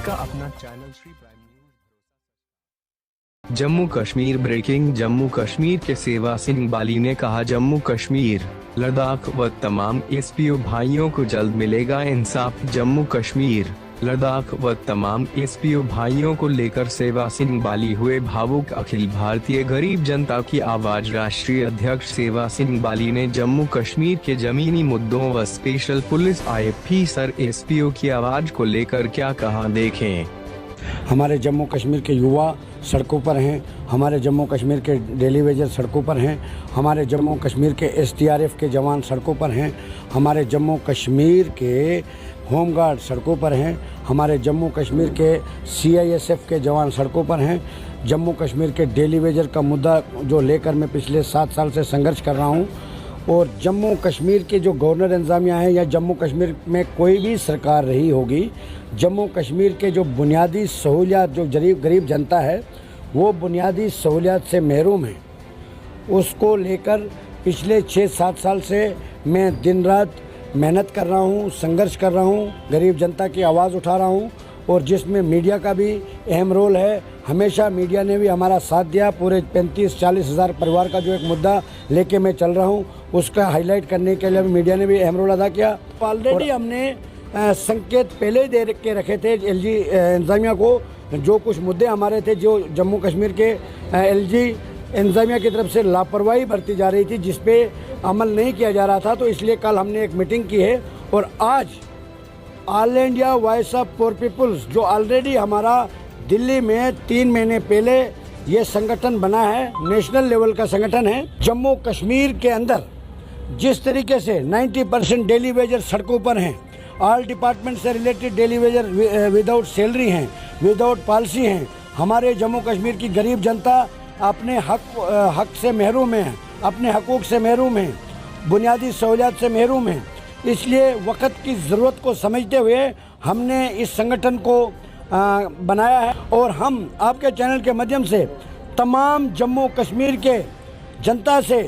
आपका अपना channel Shri prime news. Jammu Kashmir breaking. Jammu Kashmir के सेवा सिंह बाली ने कहा, जम्मू कश्मीर, लद्दाख व तमाम एसपीओ भाइयों को जल्द मिलेगा इंसाफ। जम्मू कश्मीर, लद्दाख व तमाम एसपीओ भाइयों को लेकर सेवा सिंह बाली हुए भावुक। अखिल भारतीय गरीब जनता की आवाज राष्ट्रीय अध्यक्ष सेवा सिंह बाली ने जम्मू कश्मीर के जमीनी मुद्दों व स्पेशल पुलिस ऑफिसर एसपीओ की आवाज को लेकर क्या कहा, देखें। हमारे जम्मू कश्मीर के युवा सड़कों पर हैं, हमारे जम्मू कश्मीर के डेली वेजर सड़कों पर हैं, हमारे जम्मू कश्मीर के एसटीआरएफ के जवान सड़कों पर हैं, हमारे जम्मू कश्मीर के होमगार्ड सड़कों पर हैं, हमारे जम्मू कश्मीर के सीआईएसएफ के जवान सड़कों पर हैं। जम्मू कश्मीर के डेली वेजर का मुद्दा जो लेकर मैं पिछले 7 साल से संघर्ष कर रहा हूं, और जम्मू कश्मीर के जो गवर्नर इंतजामिया हैं या जम्मू कश्मीर में कोई भी सरकार रही होगी, जम्मू कश्मीर के जो बुनियादी सहूलियात जो गरीब जनता है वो बुनियादी सहूलियात से महरूम है, उसको लेकर पिछले 6-7 साल से मैं दिन रात मेहनत कर रहा हूँ, संघर्ष कर रहा हूँ, गरीब जनता की आवाज़ उठा रहा हूँ, और जिसमें मीडिया का भी अहम रोल है। हमेशा मीडिया ने भी हमारा साथ दिया। पूरे 35-40 हज़ार परिवार का जो एक मुद्दा लेके मैं चल रहा हूँ, उसका हाईलाइट करने के लिए भी मीडिया ने भी अहम रोल अदा किया। ऑलरेडी हमने संकेत पहले ही दे के रखे थे एलजी इंतजामिया को, जो कुछ मुद्दे हमारे थे जो जम्मू कश्मीर के एलजी इंतजामिया की तरफ से लापरवाही बरती जा रही थी, जिस पे अमल नहीं किया जा रहा था, तो इसलिए कल हमने एक मीटिंग की है। और आज all India voice of poor peoples, जो ऑलरेडी हमारा दिल्ली में 3 महीने पहले ये संगठन बना है, नेशनल लेवल का संगठन है। जम्मू कश्मीर के अंदर जिस तरीके से 90% डेली वेजर सड़कों पर हैं, ऑल डिपार्टमेंट से related daily Vaser without salary हैं, विदाउट पॉलिसी हैं, हमारे जम्मू कश्मीर की गरीब जनता अपने हक से महरूम है, अपने हकूक़ से महरूम है, बुनियादी सहूलियात से महरूम है। इसलिए वक्त की ज़रूरत को समझते हुए हमने इस संगठन को बनाया है, और हम आपके चैनल के माध्यम से तमाम जम्मू कश्मीर के जनता से,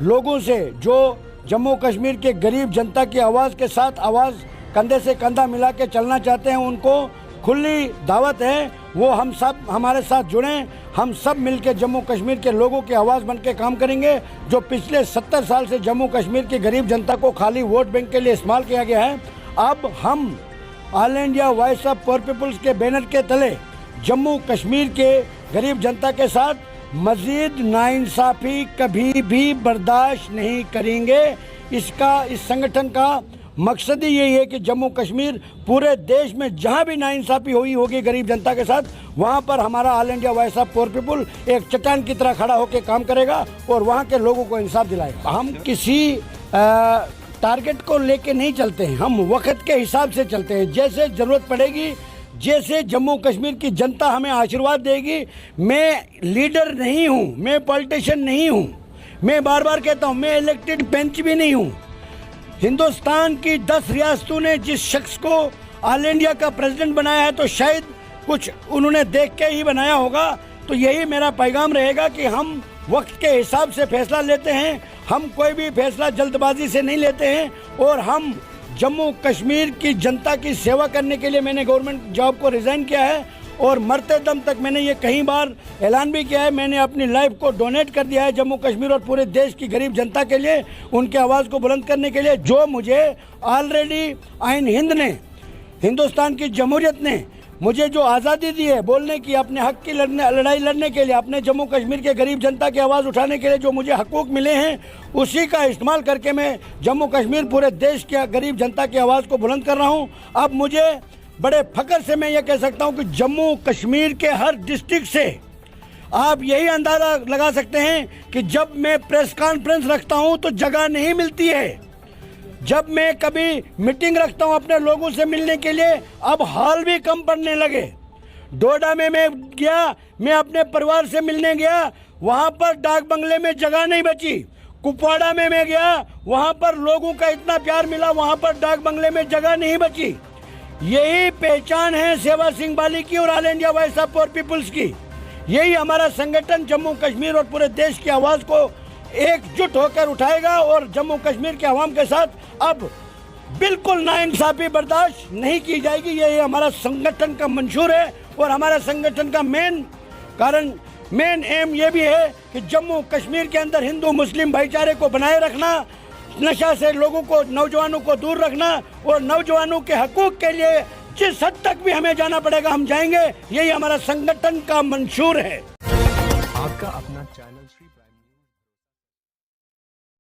लोगों से जो जम्मू कश्मीर के गरीब जनता की आवाज़ के साथ आवाज़ कंधे से कंधा मिला के चलना चाहते हैं, उनको खुली दावत है, वो हम सब हमारे साथ जुड़ें। हम सब मिलकर जम्मू कश्मीर के लोगों की आवाज़ बन के काम करेंगे। जो पिछले 70 साल से जम्मू कश्मीर की गरीब जनता को खाली वोट बैंक के लिए इस्तेमाल किया गया है, अब हम all India voice of poor peoples के बैनर के तले जम्मू कश्मीर के गरीब जनता के साथ मजीद नाइंसाफ़ी कभी भी बर्दाश्त नहीं करेंगे। इस संगठन का मकसद ही यही है कि जम्मू कश्मीर पूरे देश में जहां भी नाइंसाफ़ी हुई होगी गरीब जनता के साथ, वहां पर हमारा all India voice of poor people एक चट्टान की तरह खड़ा होकर काम करेगा और वहां के लोगों को इंसाफ दिलाएगा। हम किसी टारगेट को लेके नहीं चलते हैं, हम वक्त के हिसाब से चलते हैं। जैसे ज़रूरत पड़ेगी, जैसे जम्मू कश्मीर की जनता हमें आशीर्वाद देगी। मैं लीडर नहीं हूँ, मैं पॉलिटिशियन नहीं हूँ, मैं बार बार कहता हूँ, मैं इलेक्टेड बेंच भी नहीं हूँ। हिंदुस्तान की 10 रियासतों ने जिस शख्स को ऑल इंडिया का प्रेसिडेंट बनाया है, तो शायद कुछ उन्होंने देख के ही बनाया होगा। तो यही मेरा पैगाम रहेगा कि हम वक्त के हिसाब से फैसला लेते हैं, हम कोई भी फैसला जल्दबाजी से नहीं लेते हैं, और हम जम्मू कश्मीर की जनता की सेवा करने के लिए मैंने गवर्नमेंट जॉब को रिज़ाइन किया है, और मरते दम तक मैंने ये कई बार ऐलान भी किया है, मैंने अपनी लाइफ को डोनेट कर दिया है जम्मू कश्मीर और पूरे देश की गरीब जनता के लिए, उनके आवाज़ को बुलंद करने के लिए। जो मुझे ऑलरेडी आइन हिंद ने, हिंदुस्तान की जमहूरियत ने मुझे जो आज़ादी दी है बोलने की, अपने हक की लड़ाई लड़ने के लिए, अपने जम्मू कश्मीर के गरीब जनता की आवाज़ उठाने के लिए जो मुझे हकूक़ मिले हैं, उसी का इस्तेमाल करके मैं जम्मू कश्मीर पूरे देश के गरीब जनता की आवाज़ को बुलंद कर रहा हूँ। अब मुझे बड़े फ़ख्र से मैं ये कह सकता हूँ कि जम्मू कश्मीर के हर डिस्ट्रिक्ट से आप यही अंदाज़ा लगा सकते हैं कि जब मैं प्रेस कॉन्फ्रेंस रखता हूँ तो जगह नहीं मिलती है, जब मैं कभी मीटिंग रखता हूँ अपने लोगों से मिलने के लिए, अब हॉल भी कम पड़ने लगे। डोडा में मैं गया, मैं अपने परिवार से मिलने गया, वहाँ पर डाक बंगले में जगह नहीं बची। कुपवाड़ा में मैं गया, वहाँ पर लोगों का इतना प्यार मिला, वहाँ पर डाक बंगले में जगह नहीं बची। यही पहचान है सेवा सिंह बाली की और all India voice of poor peoples की। यही हमारा संगठन जम्मू कश्मीर और पूरे देश की आवाज़ को एकजुट होकर उठाएगा, और जम्मू कश्मीर के अवाम के साथ अब बिल्कुल नाइंसाफी बर्दाश्त नहीं की जाएगी। ये हमारा संगठन का मंशूर है और हमारा संगठन का मेन एम ये भी है कि जम्मू कश्मीर के अंदर हिंदू मुस्लिम भाईचारे को बनाए रखना, नशा से लोगों को, नौजवानों को दूर रखना और नौजवानों के हकूक के लिए जिस हद तक भी हमें जाना पड़ेगा हम जाएंगे। यही हमारा संगठन का मंशूर है। आपका अपना चैनल